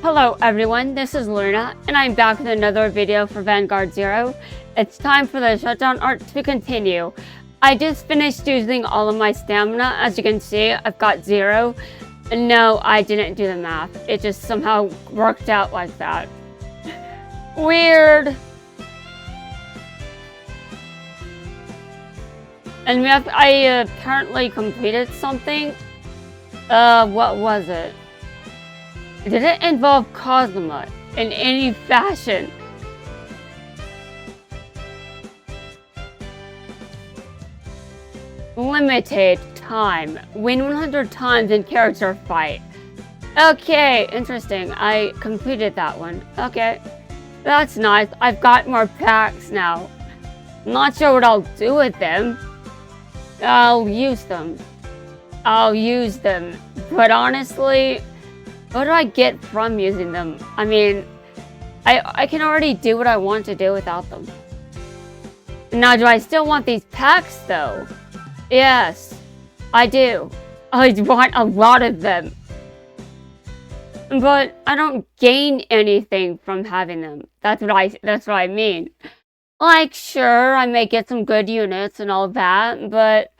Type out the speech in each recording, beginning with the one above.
Hello everyone, this is Luna, and I'm back with another video for Vanguard Zero. It's time for the shutdown art to continue. I just finished using all of my stamina. As you can see, I've got 0. And no, I didn't do the math. It just somehow worked out like that. Weird. And I apparently completed something. What was it? Did it involve Cosma in any fashion? Limited time. Win 100 times in character fight. Okay, interesting. I completed that one. Okay. That's nice. I've got more packs now. Not sure what I'll do with them. I'll use them. But honestly, what do I get from using them? I mean, I can already do what I want to do without them. Now, do I still want these packs, though? Yes, I do. I want a lot of them. But I don't gain anything from having them. That's what I mean. Like, sure, I may get some good units and all that, but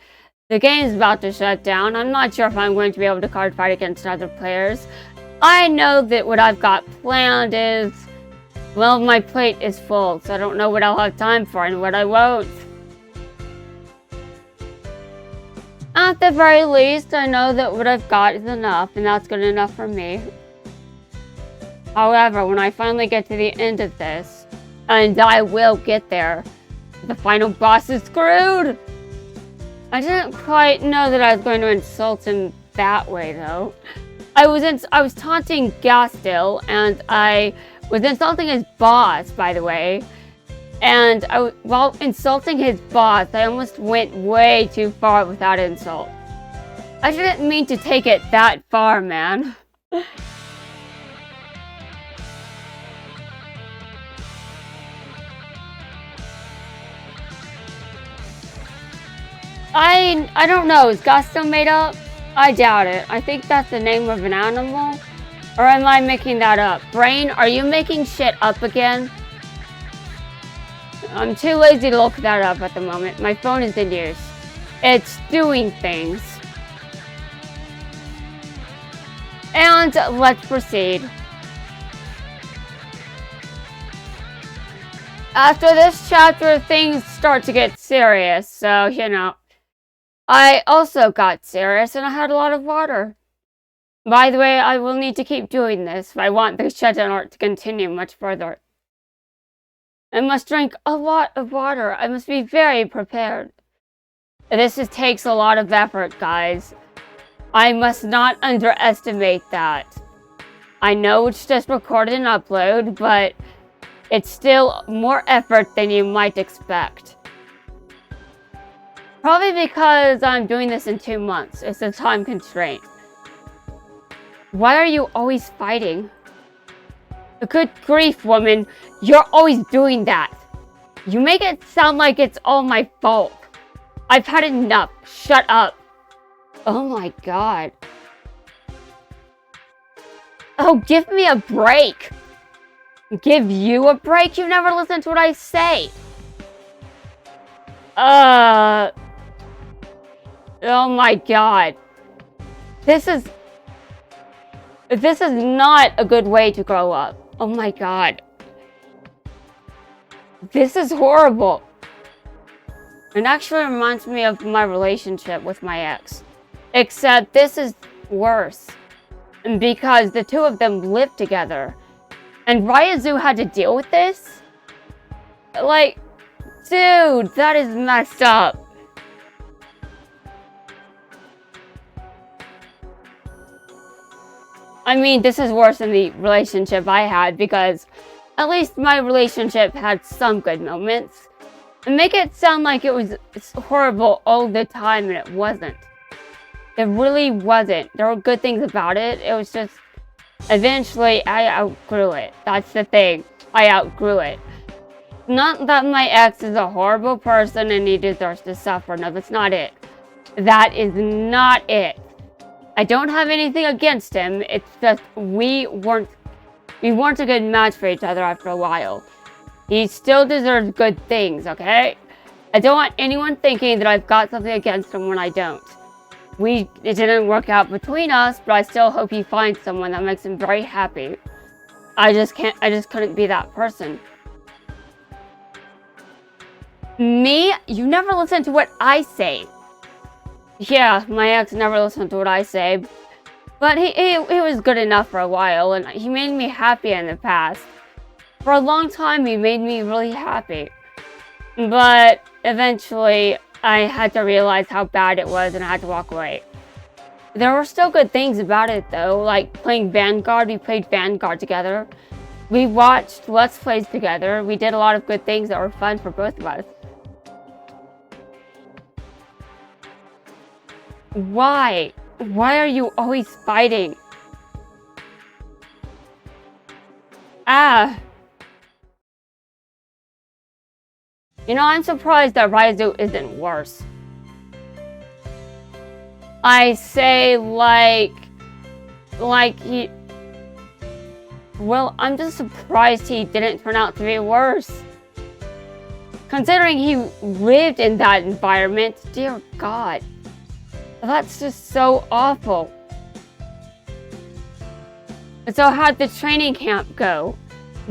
the game's about to shut down. I'm not sure if I'm going to be able to card fight against other players. I know that what I've got planned is, well, my plate is full, so I don't know what I'll have time for and what I won't. At the very least, I know that what I've got is enough, and that's good enough for me. However, when I finally get to the end of this, and I will get there, the final boss is screwed! I didn't quite know that I was going to insult him that way, though. I was taunting Gastil, and I was insulting his boss, by the way. And while insulting his boss, I almost went way too far with that insult. I didn't mean to take it that far, man. I don't know, is Gastil made up? I doubt it. I think that's the name of an animal. Or am I making that up? Brain, are you making shit up again? I'm too lazy to look that up at the moment. My phone is in use. It's doing things. And let's proceed. After this chapter, things start to get serious, so, you know. I also got serious and I had a lot of water. By the way, I will need to keep doing this if I want the shutdown art to continue much further. I must drink a lot of water. I must be very prepared. This takes a lot of effort, guys. I must not underestimate that. I know it's just record and upload, but it's still more effort than you might expect. Probably because I'm doing this in 2 months. It's a time constraint. Why are you always fighting? Good grief, woman. You're always doing that. You make it sound like it's all my fault. I've had enough. Shut up. Oh my god. Oh, give me a break. Give you a break? You never listen to what I say. Oh my god. This is not a good way to grow up. Oh my god. This is horrible. It actually reminds me of my relationship with my ex. Except this is worse. Because the two of them live together. And Ryazu had to deal with this? Like, dude, that is messed up. I mean, this is worse than the relationship I had because at least my relationship had some good moments. And make it sound like it was horrible all the time, and it wasn't. It really wasn't. There were good things about it. It was just, eventually, I outgrew it. That's the thing. I outgrew it. Not that my ex is a horrible person and he deserves to suffer. No, that's not it. That is not it. I don't have anything against him. It's just we weren't We weren't a good match for each other after a while. He still deserves good things, okay? I don't want anyone thinking that I've got something against him when I don't. It didn't work out between us, but I still hope he finds someone that makes him very happy. I just couldn't be that person. Me? You never listen to what I say. Yeah, my ex never listened to what I say. But he was good enough for a while, and he made me happy in the past. For a long time, he made me really happy. But eventually, I had to realize how bad it was, and I had to walk away. There were still good things about it, though, like playing Vanguard. We played Vanguard together. We watched Let's Plays together. We did a lot of good things that were fun for both of us. Why? Why are you always fighting? Ah. You know, I'm surprised that Rive isn't worse. I say like he... Well, I'm just surprised he didn't turn out to be worse. Considering he lived in that environment, dear God. That's just so awful. So how'd the training camp go?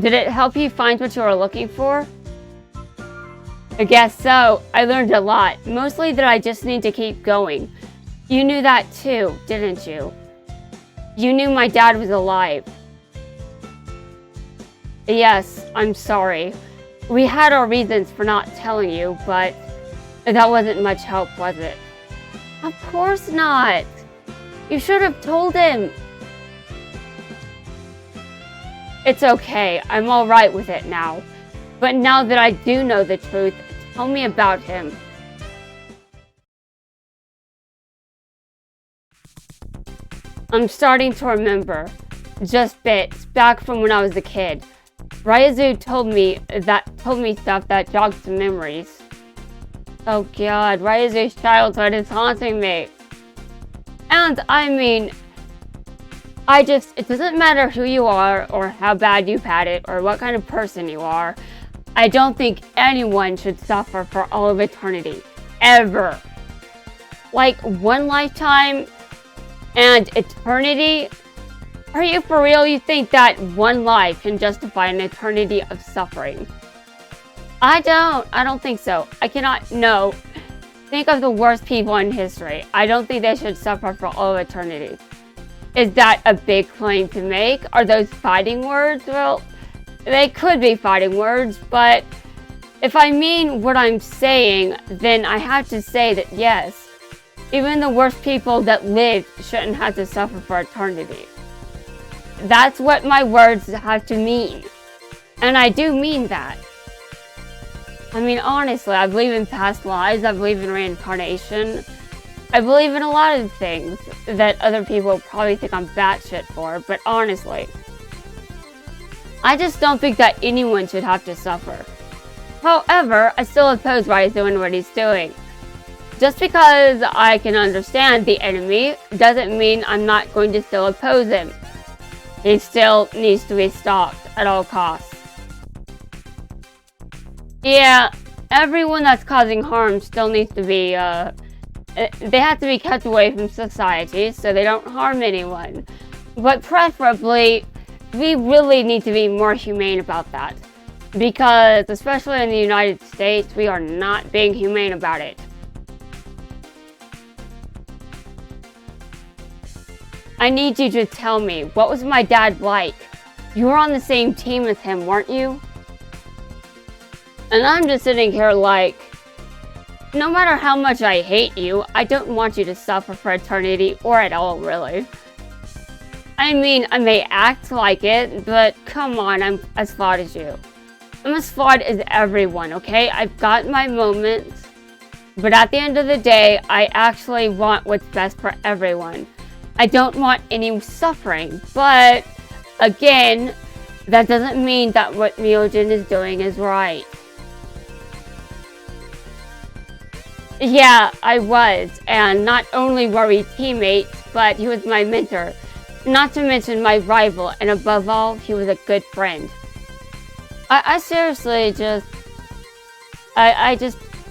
Did it help you find what you were looking for? I guess so. I learned a lot. Mostly that I just need to keep going. You knew that too, didn't you? You knew my dad was alive. Yes, I'm sorry. We had our reasons for not telling you, but that wasn't much help, was it? Of course not. You should have told him. It's okay. I'm all right with it now. But now that I do know the truth, tell me about him. I'm starting to remember. Just bits, back from when I was a kid. Rive told me stuff that jogged some memories. Oh God, Rive's childhood is haunting me. And I mean, it doesn't matter who you are or how bad you've had it or what kind of person you are. I don't think anyone should suffer for all of eternity. Ever. Like one lifetime and eternity? Are you for real? You think that one life can justify an eternity of suffering? I don't think so. I cannot, no. Think of the worst people in history. I don't think they should suffer for all of eternity. Is that a big claim to make? Are those fighting words? Well, they could be fighting words, but if I mean what I'm saying, then I have to say that yes, even the worst people that lived shouldn't have to suffer for eternity. That's what my words have to mean. And I do mean that. I mean, honestly, I believe in past lives, I believe in reincarnation. I believe in a lot of things that other people probably think I'm batshit for, but honestly, I just don't think that anyone should have to suffer. However, I still oppose Rive doing what he's doing. Just because I can understand the enemy doesn't mean I'm not going to still oppose him. He still needs to be stopped at all costs. Yeah, everyone that's causing harm still needs to be, they have to be kept away from society so they don't harm anyone. But preferably, we really need to be more humane about that. Because, especially in the United States, we are not being humane about it. I need you to tell me, what was my dad like? You were on the same team with him, weren't you? And I'm just sitting here like, no matter how much I hate you, I don't want you to suffer for eternity or at all, really. I mean, I may act like it, but come on, I'm as flawed as you. I'm as flawed as everyone, okay? I've got my moments, but at the end of the day, I actually want what's best for everyone. I don't want any suffering, but again, that doesn't mean that what Myoujin is doing is right. Yeah, I was, and not only were we teammates, but he was my mentor. Not to mention my rival, and above all, he was a good friend. I seriously just... I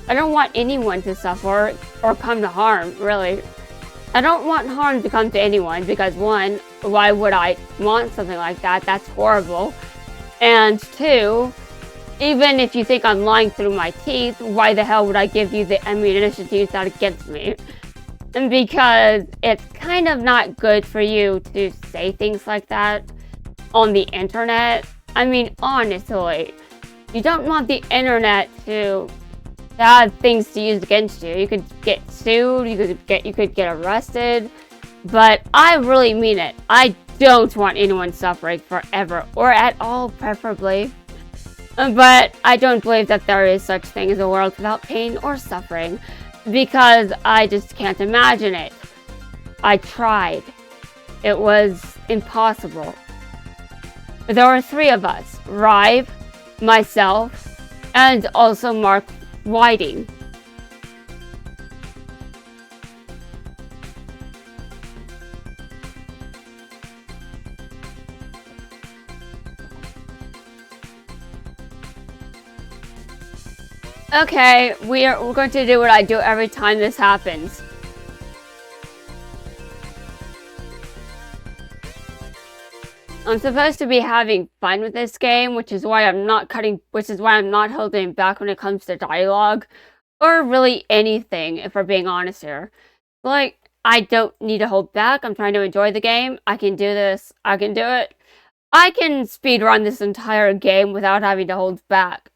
don't want anyone to suffer or come to harm, really. I don't want harm to come to anyone because, one, why would I want something like that? That's horrible. And two, even if you think I'm lying through my teeth, why the hell would I give you the ammunition to use that against me? And because it's kind of not good for you to say things like that on the internet. I mean, honestly, you don't want the internet to have things to use against you. You could get sued, you could get arrested, but I really mean it. I don't want anyone suffering forever, or at all, preferably. But I don't believe that there is such thing as a world without pain or suffering, because I just can't imagine it. I tried. It was impossible. There were 3 of us, Rive, myself, and also Mark Whiting. Okay, we're going to do what I do every time this happens. I'm supposed to be having fun with this game, which is why I'm not holding back when it comes to dialogue, or really anything, if we're being honest here. Like, I don't need to hold back. I'm trying to enjoy the game. I can do this. I can do it. I can speedrun this entire game without having to hold back.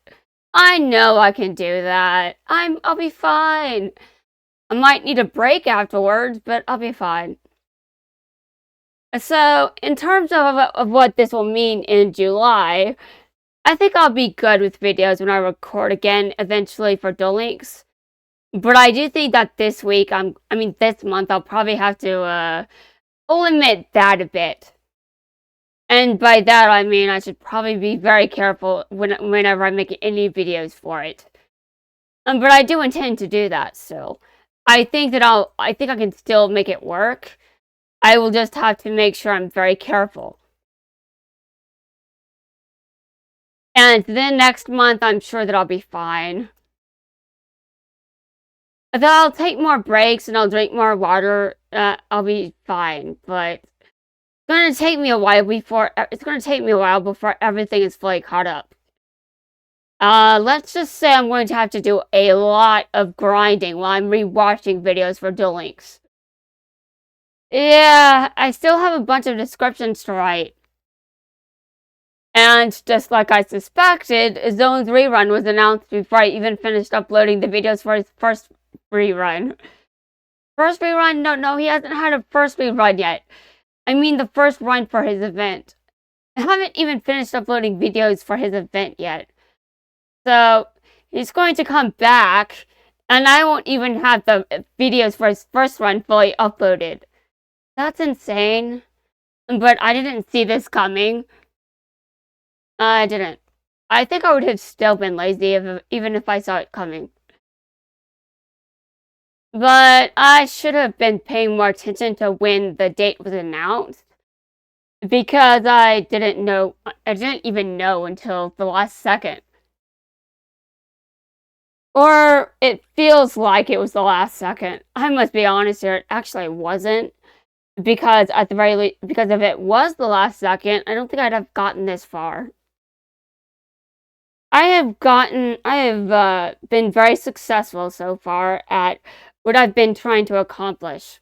I know I can do that. I'll be fine. I might need a break afterwards, but I'll be fine. So, in terms of what this will mean in July, I think I'll be good with videos when I record again eventually for Duel Links. But I do think that this week, this month, I'll probably have to limit that a bit. And by that, I mean I should probably be very careful whenever I make any videos for it. But I do intend to do that still. I think I can still make it work. I will just have to make sure I'm very careful. And then next month, I'm sure that I'll be fine. If I'll take more breaks and I'll drink more water, I'll be fine. But it's going to take me a while before everything is fully caught up. Let's just say I'm going to have to do a lot of grinding while I'm rewatching videos for Duel Links. Yeah, I still have a bunch of descriptions to write. And just like I suspected, Zone's rerun was announced before I even finished uploading the videos for his first rerun. First rerun? No, he hasn't had a first rerun yet. I mean the first run for his event. I haven't even finished uploading videos for his event yet. So, he's going to come back, and I won't even have the videos for his first run fully uploaded. That's insane. But I didn't see this coming. I didn't. I think I would have still been lazy even if I saw it coming. But I should have been paying more attention to when the date was announced. Because I didn't even know until the last second. Or it feels like it was the last second. I must be honest here, it actually wasn't. Because because if it was the last second, I don't think I'd have gotten this far. I have been very successful so far at what I've been trying to accomplish.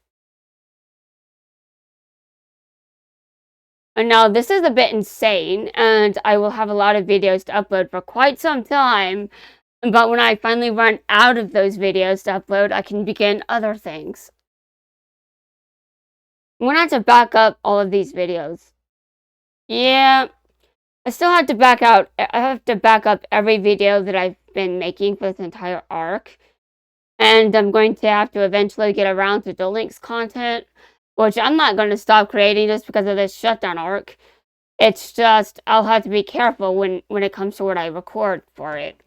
And now this is a bit insane, and I will have a lot of videos to upload for quite some time. But when I finally run out of those videos to upload, I can begin other things. I'm gonna have to back up all of these videos. Yeah, I still have to back out. I have to back up every video that I've been making for this entire arc. And I'm going to have to eventually get around to Duel Links content, which I'm not going to stop creating just because of this shutdown arc. It's just, I'll have to be careful when it comes to what I record for it.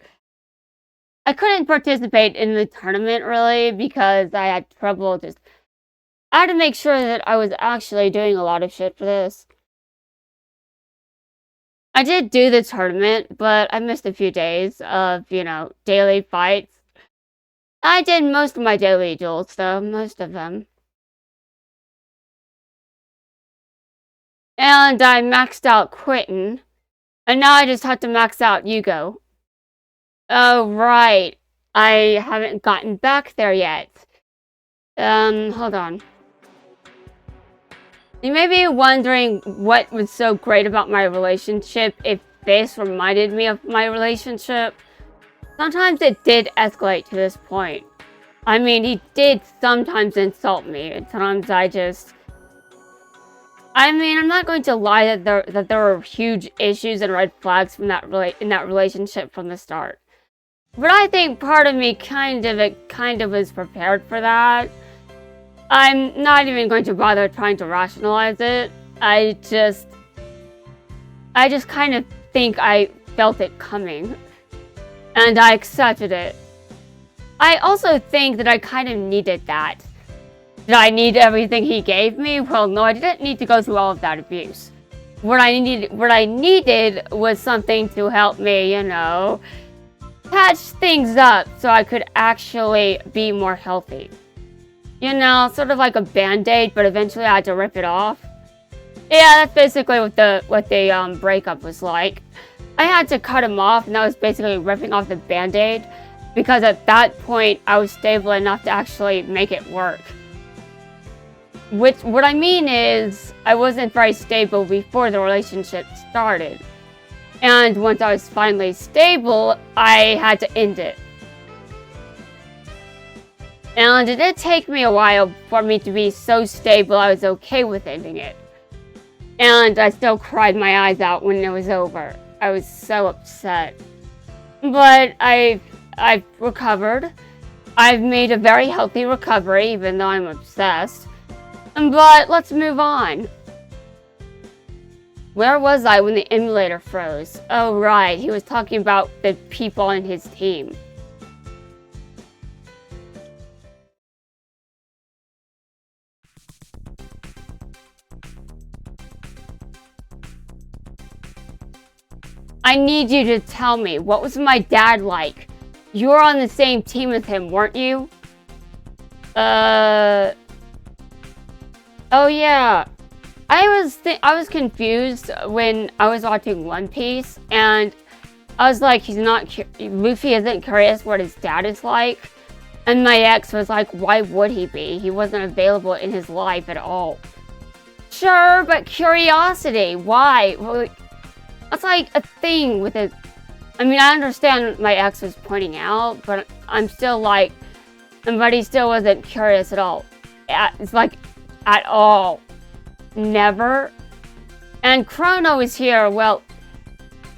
I couldn't participate in the tournament, really, because I had trouble just I had to make sure that I was actually doing a lot of shit for this. I did do the tournament, but I missed a few days of, daily fights. I did most of my daily duels, though, most of them. And I maxed out Quitten, and now I just have to max out Yugo. Oh, right. I haven't gotten back there yet. Hold on. You may be wondering what was so great about my relationship if this reminded me of my relationship. Sometimes it did escalate to this point. I mean, he did sometimes insult me, and sometimes I'm not going to lie that there were huge issues and red flags from in that relationship from the start. But I think part of me kind of was prepared for that. I'm not even going to bother trying to rationalize it. I just kind of think I felt it coming. And I accepted it. I also think that I kind of needed that. Did I need everything he gave me? Well, no, I didn't need to go through all of that abuse. What I needed was something to help me, patch things up so I could actually be more healthy. Sort of like a band-aid, but eventually I had to rip it off. Yeah, that's basically what the breakup was like. I had to cut him off, and that was basically ripping off the band-aid, because at that point, I was stable enough to actually make it work. What I mean is, I wasn't very stable before the relationship started. And once I was finally stable, I had to end it. And it did take me a while for me to be so stable I was okay with ending it. And I still cried my eyes out when it was over. I was so upset. But I've recovered. I've made a very healthy recovery, even though I'm obsessed. But let's move on. Where was I when the emulator froze? Oh, right. He was talking about the people on his team. I need you to tell me, what was my dad like? You were on the same team with him, weren't you? Oh yeah. I was confused when I was watching One Piece, and I was like, Luffy isn't curious what his dad is like. And my ex was like, why would he be? He wasn't available in his life at all. Sure, but curiosity, why? Well, that's like a thing with it. I mean, I understand my ex was pointing out, but I'm still like, but he still wasn't curious at all. It's like, at all. Never. And Chrono is here. Well,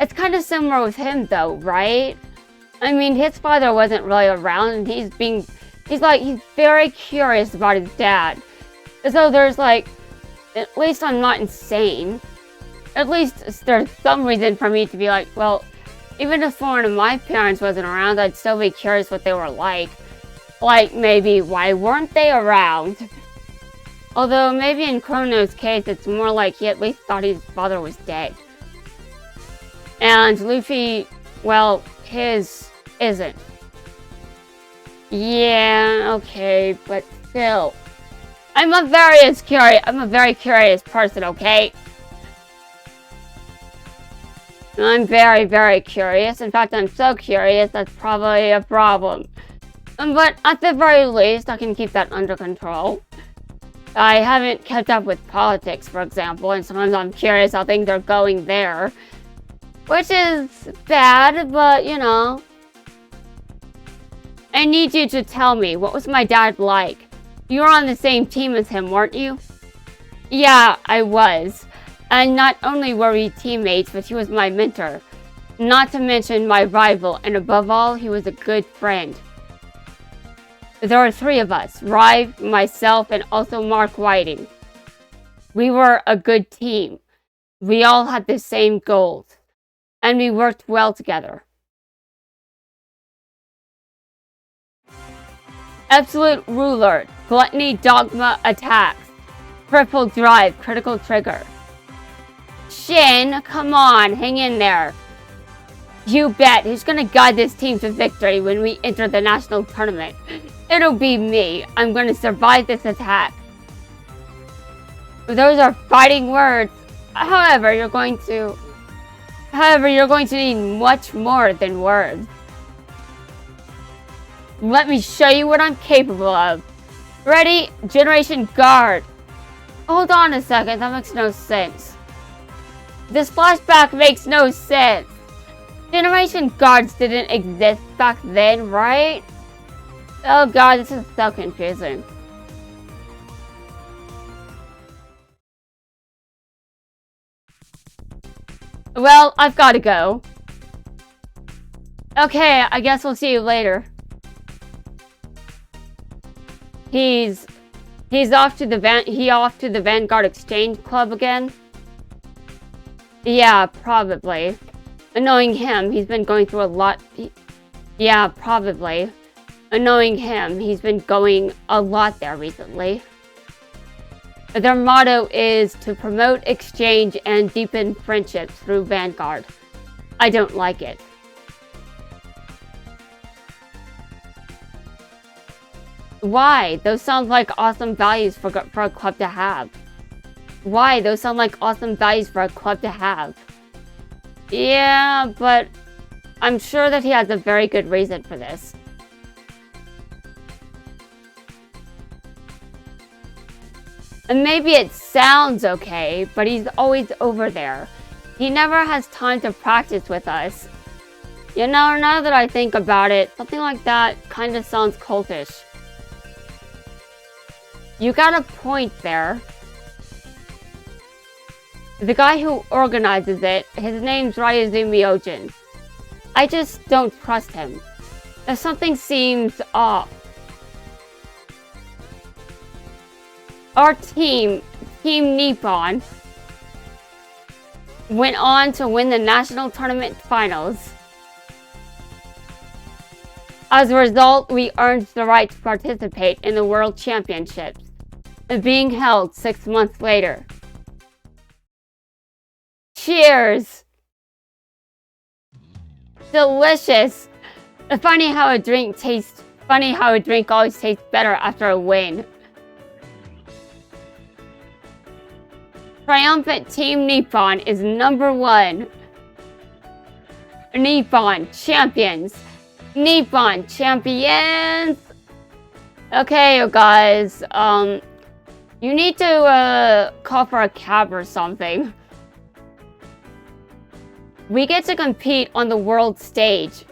it's kind of similar with him though, right? I mean, his father wasn't really around, and he's very curious about his dad. So there's like, at least I'm not insane. At least there's some reason for me to be like, well, even if one of my parents wasn't around, I'd still be curious what they were like. Like, maybe, why weren't they around? Although, maybe in Chrono's case, it's more like he at least thought his father was dead. And Luffy, well, his isn't. Yeah, okay, but still. I'm a very curious person, okay? I'm very, very curious. In fact, I'm so curious, that's probably a problem. But at the very least, I can keep that under control. I haven't kept up with politics, for example, and sometimes I'm curious how things are going there. Which is bad, but, I need you to tell me, what was my dad like? You were on the same team as him, weren't you? Yeah, I was. And not only were we teammates, but he was my mentor. Not to mention my rival, and above all, he was a good friend. There were 3 of us, Rive, myself, and also Mark Whiting. We were a good team. We all had the same goals, and we worked well together. Absolute Ruler, Gluttony Dogma attacks. Triple Drive, critical trigger. Shin, come on, hang in there. You bet, who's gonna guide this team to victory when we enter the national tournament? It'll be me. I'm gonna survive this attack. Those are fighting words. However, you're going to need much more than words. Let me show you what I'm capable of. Ready? Generation Guard. Hold on a second, that makes no sense. This flashback makes no sense. Generation Guards didn't exist back then, right? Oh god, this is so confusing. Well, I've gotta go. Okay, I guess we'll see you later. He's off to the Vanguard Exchange Club again? Yeah, probably. Knowing him, he's been going through a lot. Yeah, probably. Knowing him, he's been going a lot there recently. Their motto is to promote exchange and deepen friendships through Vanguard. I don't like it. Why? Those sound like awesome values for a club to have. Why? Those sound like awesome values for a club to have. Yeah, but I'm sure that he has a very good reason for this. And maybe it sounds okay, but he's always over there. He never has time to practice with us. You know, now that I think about it, something like that kind of sounds cultish. You got a point there. The guy who organizes it, his name's Rive Myoujin. I just don't trust him. If something seems off. Our team, Team Nippon, went on to win the national tournament finals. As a result, we earned the right to participate in the World Championships, being held 6 months later. Cheers! Delicious! Funny how a drink always tastes better after a win. Triumphant Team Nippon is #1. Nippon champions! Nippon champions! Okay, you guys, you need to, call for a cab or something. We get to compete on the world stage.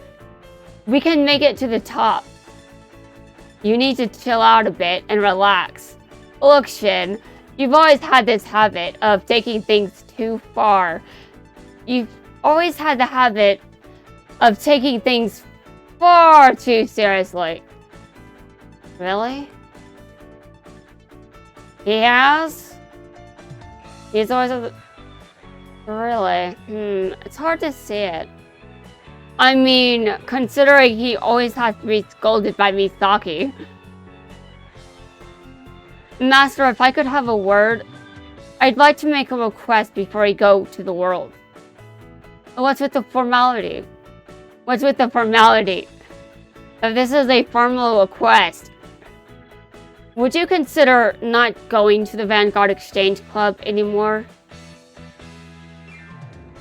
We can make it to the top. You need to chill out a bit and relax. Look, Shin, you've always had this habit of taking things too far. You've always had the habit of taking things far too seriously. Really? He has? He's always... Really? It's hard to see it. I mean, considering he always has to be scolded by Misaki. Master, if I could have a word, I'd like to make a request before we go to the world. What's with the formality? What's with the formality? If this is a formal request, would you consider not going to the Vanguard Exchange Club anymore?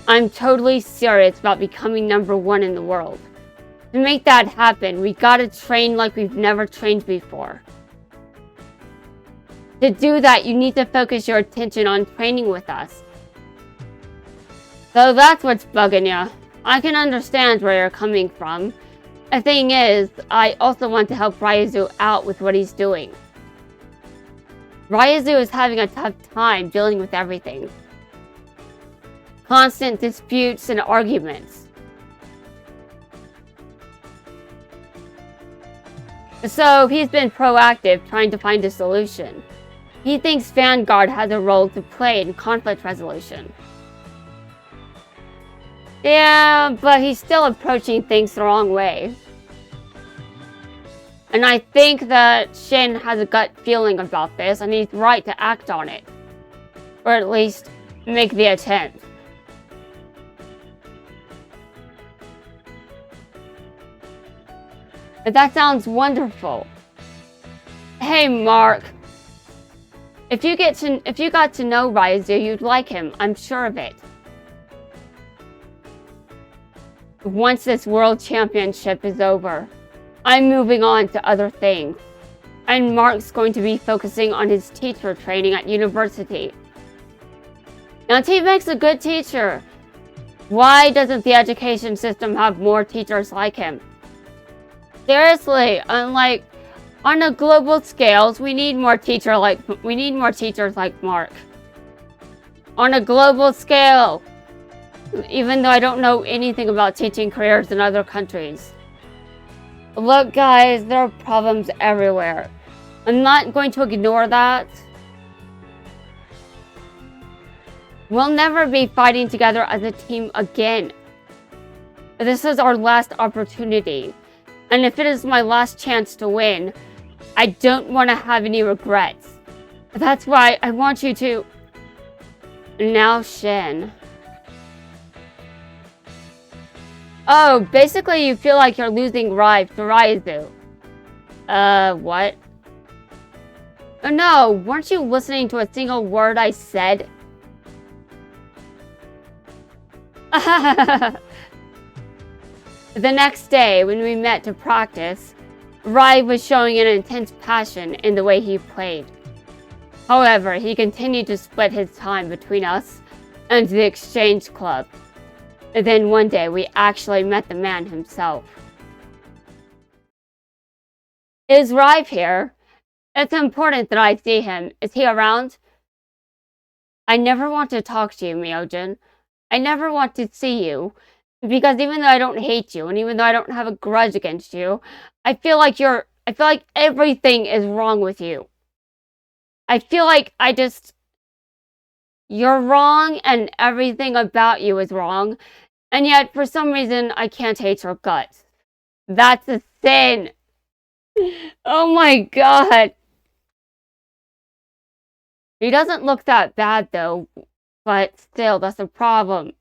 I'm totally serious about becoming #1 in the world. To make that happen, we gotta train like we've never trained before. To do that, you need to focus your attention on training with us. So that's what's bugging you. I can understand where you're coming from. The thing is, I also want to help Ryazu out with what he's doing. Ryazu is having a tough time dealing with everything. Constant disputes and arguments. So he's been proactive trying to find a solution. He thinks Vanguard has a role to play in conflict resolution. Yeah, but he's still approaching things the wrong way. And I think that Shin has a gut feeling about this, and he's right to act on it. Or at least make the attempt. But that sounds wonderful. Hey, Mark. If you got to know Raizu, you'd like him. I'm sure of it. Once this world championship is over, I'm moving on to other things. And Mark's going to be focusing on his teacher training at university. Now, he makes a good teacher. Why doesn't the education system have more teachers like him? Seriously, unlike on a global scale, we need more teachers like Mark. On a global scale, even though I don't know anything about teaching careers in other countries. Look, guys, there are problems everywhere. I'm not going to ignore that. We'll never be fighting together as a team again. This is our last opportunity. And if it is my last chance to win, I don't want to have any regrets. That's why I want you to... Now, Shin. Oh, basically you feel like you're losing Rive to Raizu. What? Oh no, weren't you listening to a single word I said? The next day, when we met to practice, Rive was showing an intense passion in the way he played. However, he continued to split his time between us and the exchange club. And then one day, we actually met the man himself. Is Rive here? It's important that I see him. Is he around? I never want to talk to you, Myoujin. I never want to see you. Because even though I don't hate you, and even though I don't have a grudge against you, I feel like everything is wrong with you. I feel like you're wrong and everything about you is wrong. And yet, for some reason, I can't hate your guts. That's a sin. Oh my god. He doesn't look that bad though. But still, that's a problem.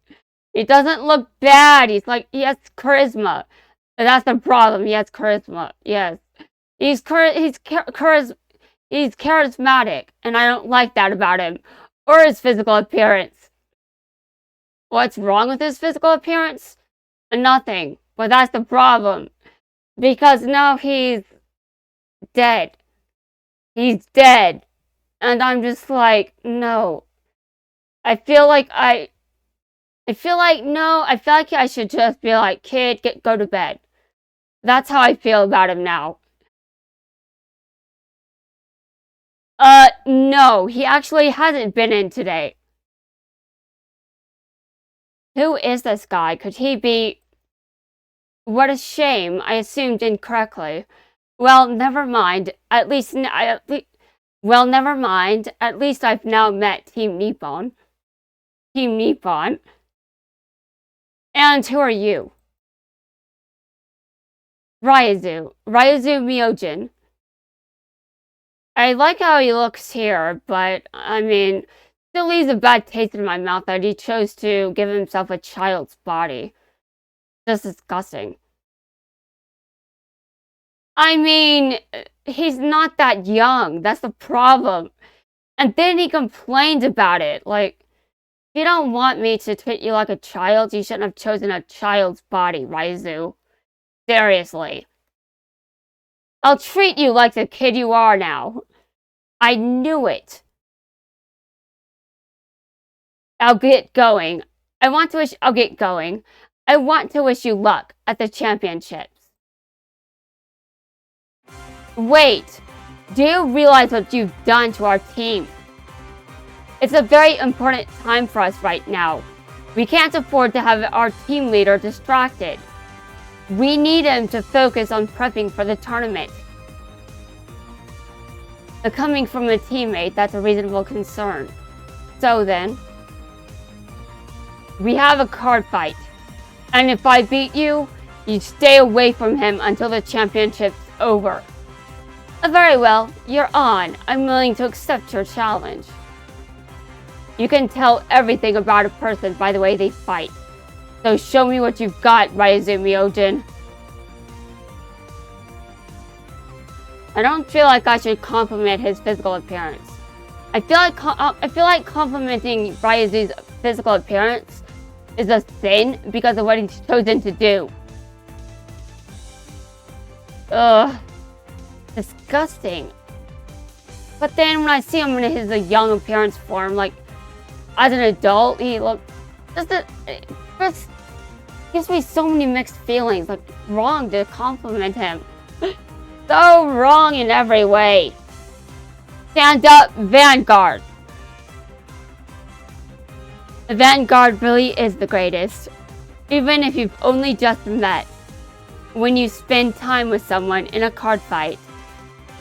He doesn't look bad. He has charisma. That's the problem. He has charisma. Yes. He's charismatic. And I don't like that about him. Or his physical appearance. What's wrong with his physical appearance? Nothing. But that's the problem. Because now he's dead. He's dead. And I'm just like, no. I feel like I should just be like, kid, go to bed. That's how I feel about him now. No, he actually hasn't been in today. Who is this guy? Could he be... What a shame, I assumed incorrectly. Well, never mind. Well, never mind. At least I've now met Team Nippon. Team Nippon. And who are you? Raizu Myoujin. I like how he looks here, but, I mean, still leaves a bad taste in my mouth that he chose to give himself a child's body. Just disgusting. I mean, he's not that young. That's the problem. And then he complained about it. Like, if you don't want me to treat you like a child, you shouldn't have chosen a child's body, Raizu. Seriously. I'll treat you like the kid you are now. I knew it. I'll get going. I'll get going. I want to wish you luck at the championships. Wait, do you realize what you've done to our team? It's a very important time for us right now. We can't afford to have our team leader distracted. We need him to focus on prepping for the tournament. Coming from a teammate, that's a reasonable concern. So then, we have a card fight. And if I beat you, you stay away from him until the championship's over. Very well, you're on. I'm willing to accept your challenge. You can tell everything about a person by the way they fight. So show me what you've got, Rive Myoujin. I don't feel like I should compliment his physical appearance. I feel like complimenting Rive's physical appearance is a sin because of what he's chosen to do. Ugh. Disgusting. But then when I see him in his young appearance form, like as an adult, he looks just gives me so many mixed feelings. Like wrong to compliment him. So wrong in every way. Stand up, Vanguard. The Vanguard really is the greatest. Even if you've only just met. When you spend time with someone in a card fight,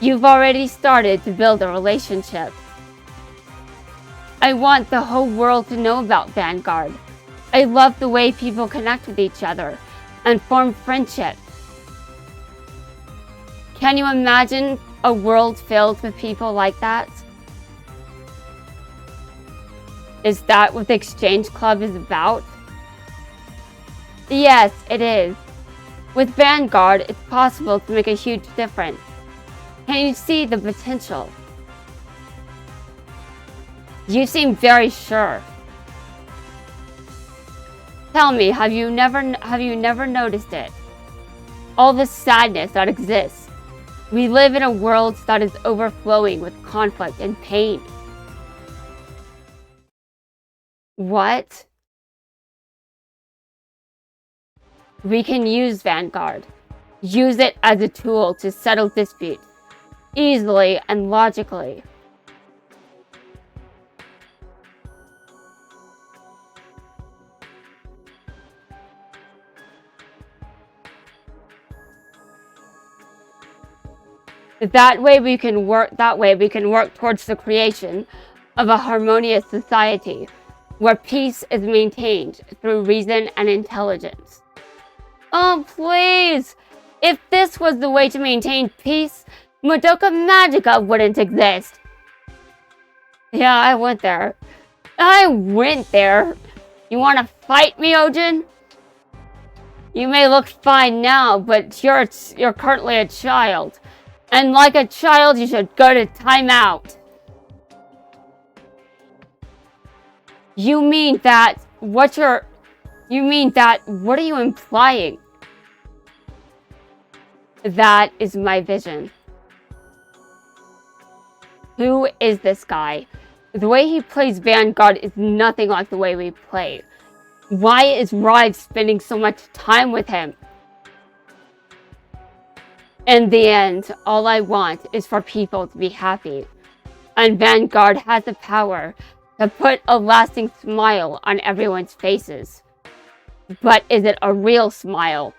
you've already started to build a relationship. I want the whole world to know about Vanguard. I love the way people connect with each other and form friendship. Can you imagine a world filled with people like that? Is that what the Exchange Club is about? Yes, it is. With Vanguard, it's possible to make a huge difference. Can you see the potential? You seem very sure. Tell me, have you never noticed it? All the sadness that exists. We live in a world that is overflowing with conflict and pain. What? We can use Vanguard. Use it as a tool to settle disputes, easily and logically. That way we can work towards the creation of a harmonious society where peace is maintained through reason and intelligence. Oh, please! If this was the way to maintain peace, Madoka Magica wouldn't exist. Yeah, I went there. You wanna fight me, Myoujin? You may look fine now, but you're currently a child. And like a child, you should go to timeout. You mean that what are you implying? That is my vision. Who is this guy? The way he plays Vanguard is nothing like the way we play. Why is Rive spending so much time with him? In the end, all I want is for people to be happy. And Vanguard has the power to put a lasting smile on everyone's faces. But is it a real smile?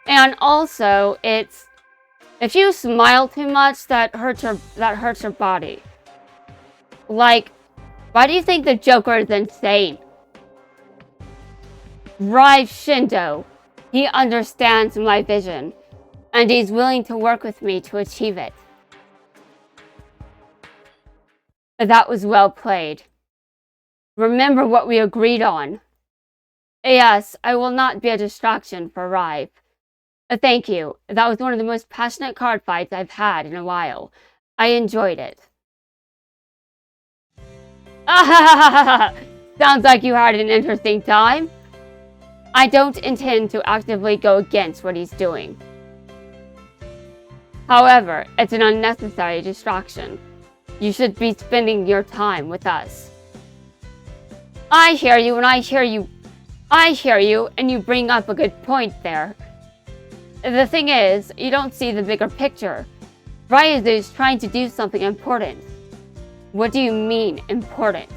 And also, if you smile too much, that hurts your body. Like, why do you think the Joker is insane? Rive Shindo, he understands my vision, and he's willing to work with me to achieve it. That was well played. Remember what we agreed on. Yes, I will not be a distraction for Rive. Thank you. That was one of the most passionate card fights I've had in a while. I enjoyed it. Sounds like you had an interesting time. I don't intend to actively go against what he's doing. However, it's an unnecessary distraction. You should be spending your time with us. I hear you, and you bring up a good point there. The thing is, you don't see the bigger picture. Rive is trying to do something important. What do you mean, important?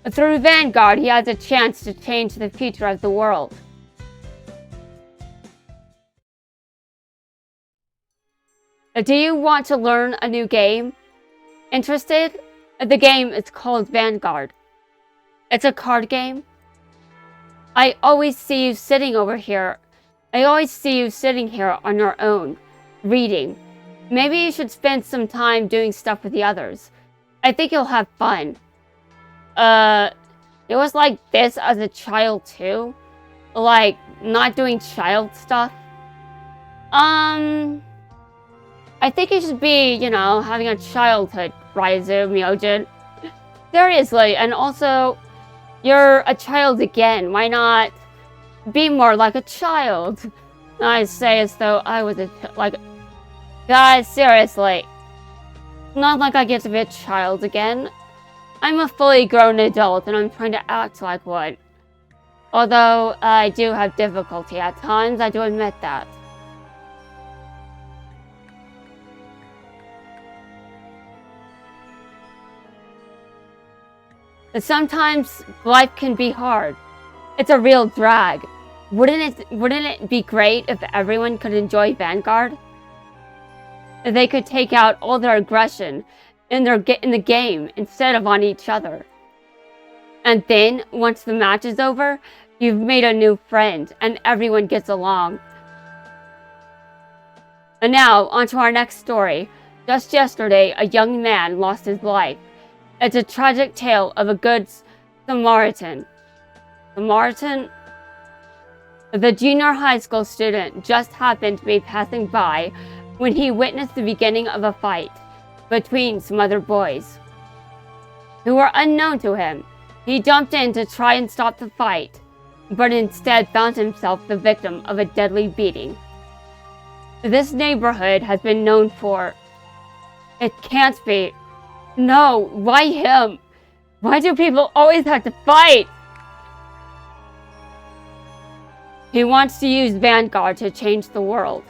Through Vanguard, he has a chance to change the future of the world. Do you want to learn a new game? Interested? The game is called Vanguard. It's a card game. I always see you sitting here on your own, reading. Maybe you should spend some time doing stuff with the others. I think you'll have fun. It was like this as a child too? Like, not doing child stuff? I think you should be, you know, having a childhood, Raizu, Myoujin. Seriously, and also, you're a child again. Why not be more like a child? I say as though I was guys, seriously. Not like I get to be a child again. I'm a fully grown adult and I'm trying to act like one. Although I do have difficulty at times, I do admit that. But sometimes life can be hard. It's a real drag. Wouldn't it be great if everyone could enjoy Vanguard? If they could take out all their aggression in the game instead of on each other. And then, once the match is over, you've made a new friend and everyone gets along. And now, on to our next story. Just yesterday, a young man lost his life. It's a tragic tale of a good Samaritan. Samaritan? The junior high school student just happened to be passing by when he witnessed the beginning of a fight between some other boys who were unknown to him. He jumped in to try and stop the fight, but instead found himself the victim of a deadly beating. This neighborhood has been known for... It can't be. No, why him? Why do people always have to fight? He wants to use Vanguard to change the world.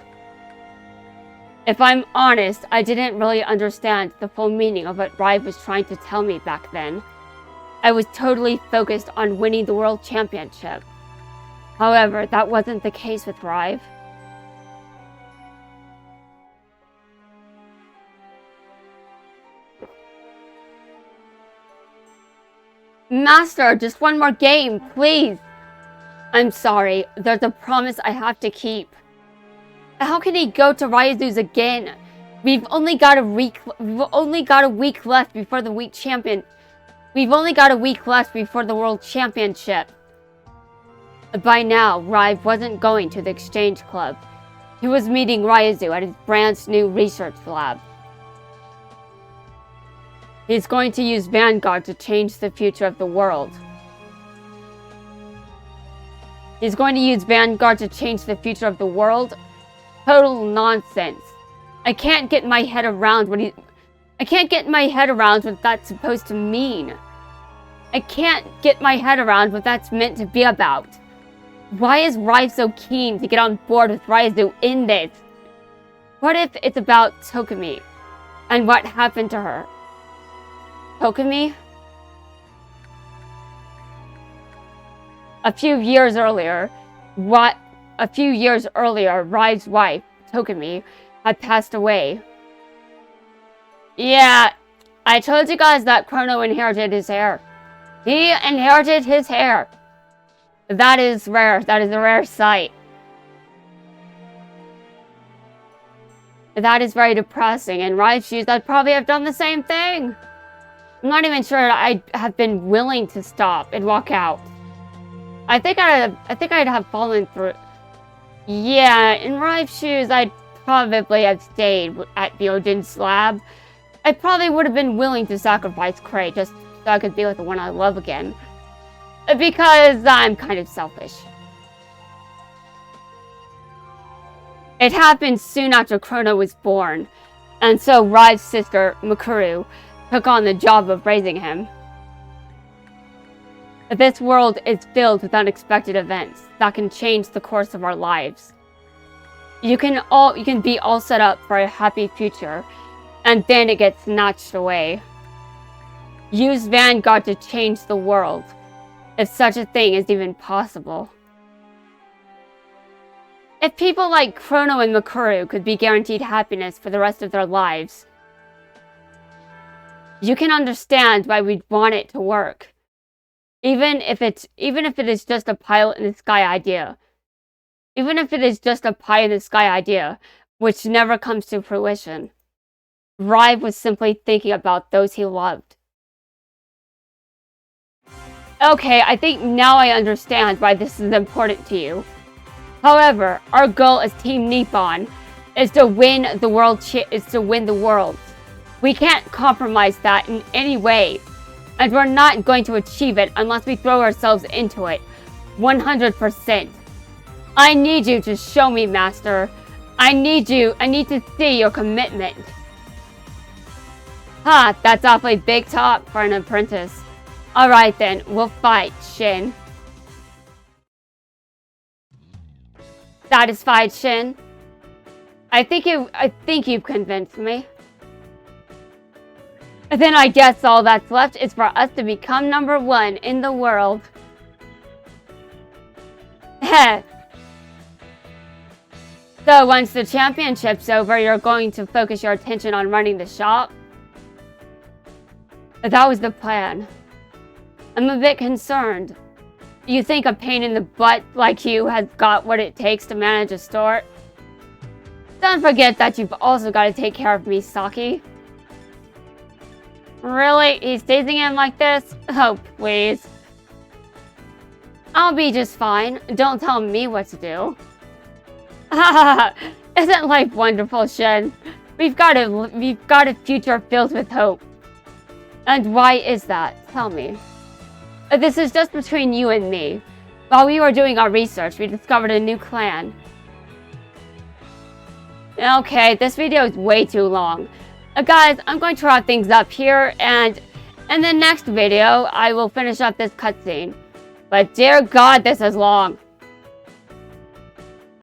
If I'm honest, I didn't really understand the full meaning of what Rive was trying to tell me back then. I was totally focused on winning the World Championship. However, that wasn't the case with Rive. Master, just one more game, please. I'm sorry, there's a promise I have to keep. How can he go to Ryuzu's again? We've only got a week left before the World Championship. By now, Rive wasn't going to the exchange club. He was meeting Ryuzu at his brand new research lab. He's going to use Vanguard to change the future of the world. He's going to use Vanguard to change the future of the world? Total nonsense. I can't get my head around what that's supposed to mean. I can't get my head around what that's meant to be about. Why is Rive so keen to get on board with Ryuzu in this? What if it's about Tokumi and what happened to her? Tokumi? A few years earlier, Rive's wife, Tokumi, had passed away. Yeah, I told you guys that Chrono inherited his hair. He inherited his hair. That is rare. That is a rare sight. That is very depressing. In Rive's shoes, I'd probably have done the same thing. I'm not even sure I'd have been willing to stop and walk out. I think I'd have fallen through. Yeah, in Rive's shoes, I'd probably have stayed at Myoujin's lab. I probably would have been willing to sacrifice Cray just so I could be with the one I love again. Because I'm kind of selfish. It happened soon after Chrono was born, and so Rive's sister, Mikuru, took on the job of raising him. This world is filled with unexpected events that can change the course of our lives. You can be all set up for a happy future, and then it gets snatched away. Use Vanguard to change the world, if such a thing is even possible. If people like Chrono and Mikuru could be guaranteed happiness for the rest of their lives, you can understand why we'd want it to work. Even if it is just a pie in the sky idea. which never comes to fruition. Rive was simply thinking about those he loved. Okay, I think now I understand why this is important to you. However, our goal as Team Nippon is to win the world. We can't compromise that in any way, and we're not going to achieve it unless we throw ourselves into it 100%. I need you to show me, Master. I need to see your commitment. Ha, that's awfully big talk for an apprentice. Alright then, we'll fight, Shin. Satisfied, Shin? I think you've convinced me. Then I guess all that's left is for us to become #1 in the world. Heh. So once the championship's over, you're going to focus your attention on running the shop? That was the plan. I'm a bit concerned. You think a pain in the butt like you has got what it takes to manage a store? Don't forget that you've also got to take care of me, Saki. Really? He's teasing him like this? Oh, please. I'll be just fine. Don't tell me what to do. Haha, isn't life wonderful, Shin? We've got a future filled with hope. And why is that? Tell me. This is just between you and me. While we were doing our research, we discovered a new clan. Okay, this video is way too long. Guys, I'm going to wrap things up here, and in the next video, I will finish up this cutscene. But dear God, this is long.